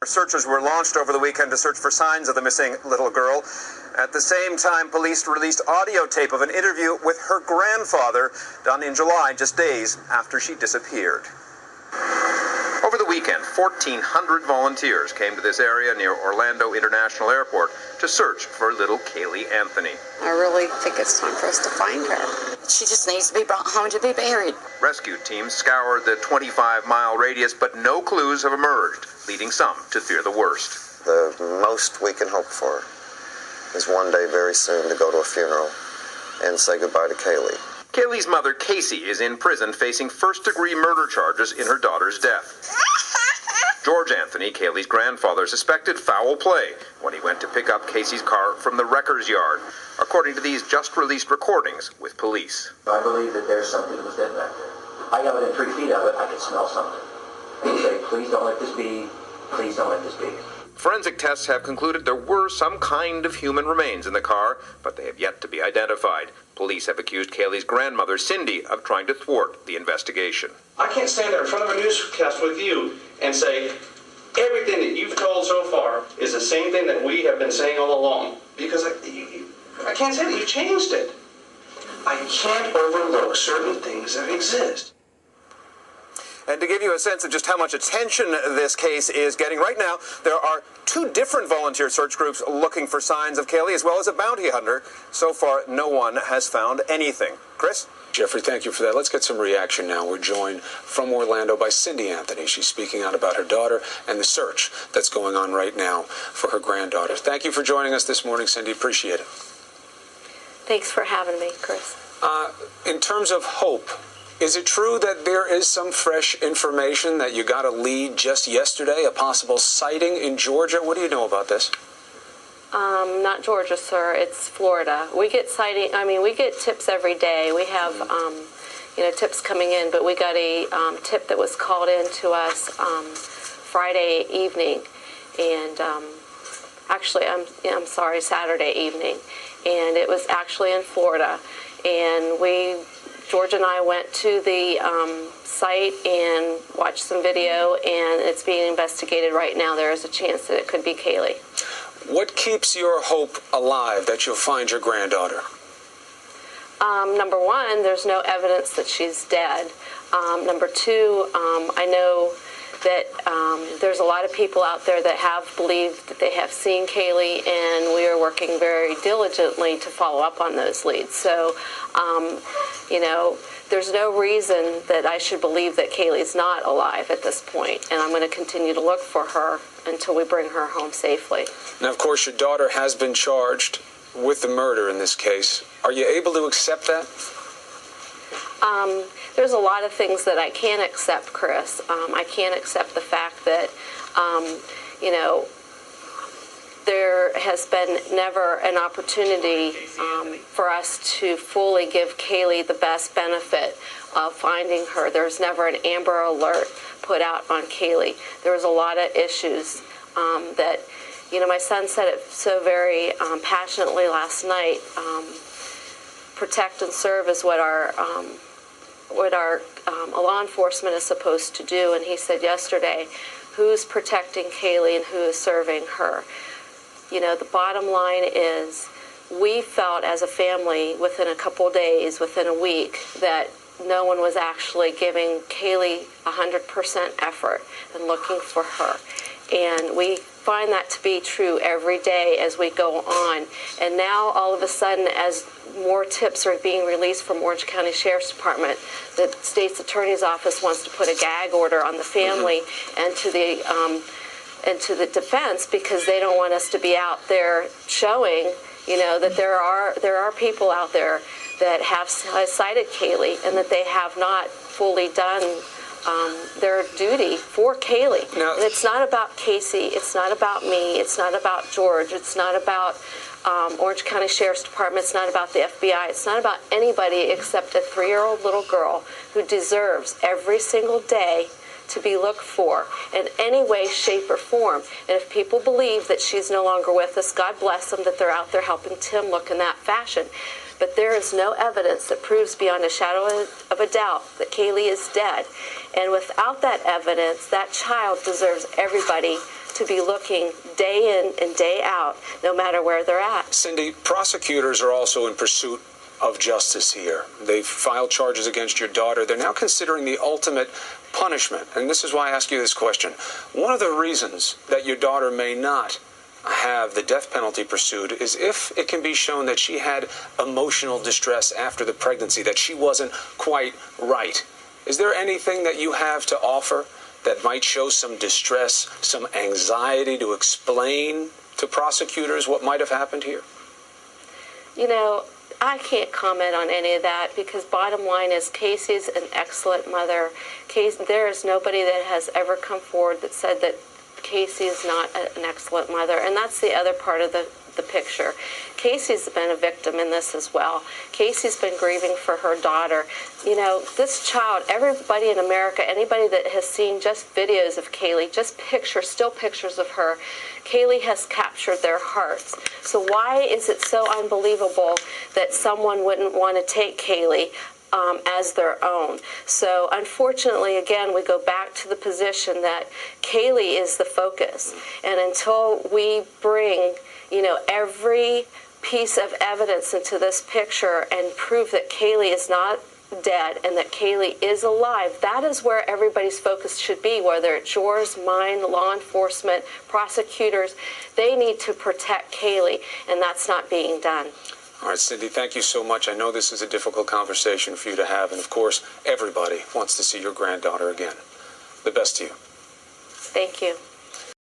Searches were launched over the weekend to search for signs of the missing little girl. At the same time, police released audio tape of an interview with her grandfather done in July, just days after she disappeared. Over the weekend, 1,400 volunteers came to this area near Orlando International Airport to search for little Kaylee Anthony. I really think it's time for us to find her. She just needs to be brought home to be buried. Rescue teams scoured the 25-mile radius, but no clues have emerged, leading some to fear the worst. The most we can hope for is one day very soon to go to a funeral and say goodbye to Kaylee. Kaylee's mother, Casey, is in prison facing first-degree murder charges in her daughter's death. George Anthony, Kaylee's grandfather, suspected foul play when he went to pick up Casey's car from the wrecker's yard, according to these just-released recordings with police. I believe that there's something that was dead back there. I got within 3 feet of it, I could smell something. They say, please don't let this be, please don't let this be. Forensic tests have concluded there were some kind of human remains in the car, but they have yet to be identified. Police have accused Kaylee's grandmother, Cindy, of trying to thwart the investigation. I can't stand there in front of a newscast with you and say, everything that you've told so far is the same thing that we have been saying all along. Because I can't say that you changed it. I can't overlook certain things that exist. And to give you a sense of just how much attention this case is getting right now, there are 2 different volunteer search groups looking for signs of Kaylee, as well as a bounty hunter. So far, no one has found anything. Chris? Jeffrey, thank you for that. Let's get some reaction now. We're joined from Orlando by Cindy Anthony. She's speaking out about her daughter and the search that's going on right now for her granddaughter. Thank you for joining us this morning, Cindy. Appreciate it. Thanks for having me, Chris. In terms of hope, is it true that there is some fresh information that you got a lead just yesterday, a possible sighting in Georgia? What do you know about this? Not Georgia, sir. It's Florida. We get we get tips every day. We have, tips coming in, but we got a tip that was called in to us Friday evening, and actually, I'm sorry, Saturday evening, and it was actually in Florida, and George and I went to the site and watched some video, and it's being investigated right now. There is a chance that it could be Kaylee. What keeps your hope alive that you'll find your granddaughter? Number one, there's no evidence that she's dead. Number two, I know that there's a lot of people out there that have believed that they have seen Kaylee, and we are working very diligently to follow up on those leads. So, there's no reason that I should believe that Kaylee's not alive at this point, and I'm going to continue to look for her until we bring her home safely. Now, of course, your daughter has been charged with the murder in this case. Are you able to accept that? There's a lot of things that I can't accept, Chris. I can't accept the fact that, there has been never an opportunity for us to fully give Kaylee the best benefit of finding her. There's never an Amber Alert put out on Kaylee. There was a lot of issues that, my son said it so very passionately last night. Protect and serve is what our law enforcement is supposed to do. And he said yesterday, who's protecting Kaylee and who is serving her? The bottom line is we felt as a family within a couple days, within a week, that no one was actually giving Kaylee 100% effort and looking for her. And we find that to be true every day as we go on. And now, all of a sudden, as more tips are being released from Orange County Sheriff's Department, the state's attorney's office wants to put a gag order on the family and to the defense, because they don't want us to be out there showing, that there are people out there that have cited Kaylee and that they have not fully done their duty for Kaylee. Now, and it's not about Casey. It's not about me. It's not about George. It's not about Orange County Sheriff's Department. It's not about the FBI. It's not about anybody except a 3-year-old little girl who deserves every single day to be looked for in any way, shape, or form. And if people believe that she's no longer with us, God bless them that they're out there helping Tim look in that fashion. But there is no evidence that proves beyond a shadow of a doubt that Kaylee is dead. And without that evidence, that child deserves everybody to be looking day in and day out, no matter where they're at. Cindy, prosecutors are also in pursuit of justice here. They've filed charges against your daughter. They're now considering the ultimate punishment. And this is why I ask you this question. One of the reasons that your daughter may not have the death penalty pursued is if it can be shown that she had emotional distress after the pregnancy, that she wasn't quite right. Is there anything that you have to offer that might show some distress, some anxiety to explain to prosecutors what might have happened here? You know, I can't comment on any of that because bottom line is Casey's an excellent mother. There is nobody that has ever come forward that said that Casey is not an excellent mother, and that's the other part of the picture. Casey's been a victim in this as well. Casey's been grieving for her daughter. You know, this child, everybody in America, anybody that has seen just videos of Kaylee, just pictures, still pictures of her, Kaylee has captured their hearts. So why is it so unbelievable that someone wouldn't want to take Kaylee as their own? So unfortunately, again, we go back to the position that Kaylee is the focus. And until we bring, you know, every piece of evidence into this picture and prove that Kaylee is not dead and that Kaylee is alive, that is where everybody's focus should be, whether it's yours, mine, law enforcement, prosecutors. They need to protect Kaylee, and that's not being done. All right, Cindy, thank you so much. I know this is a difficult conversation for you to have, and of course, everybody wants to see your granddaughter again. The best to you. Thank you.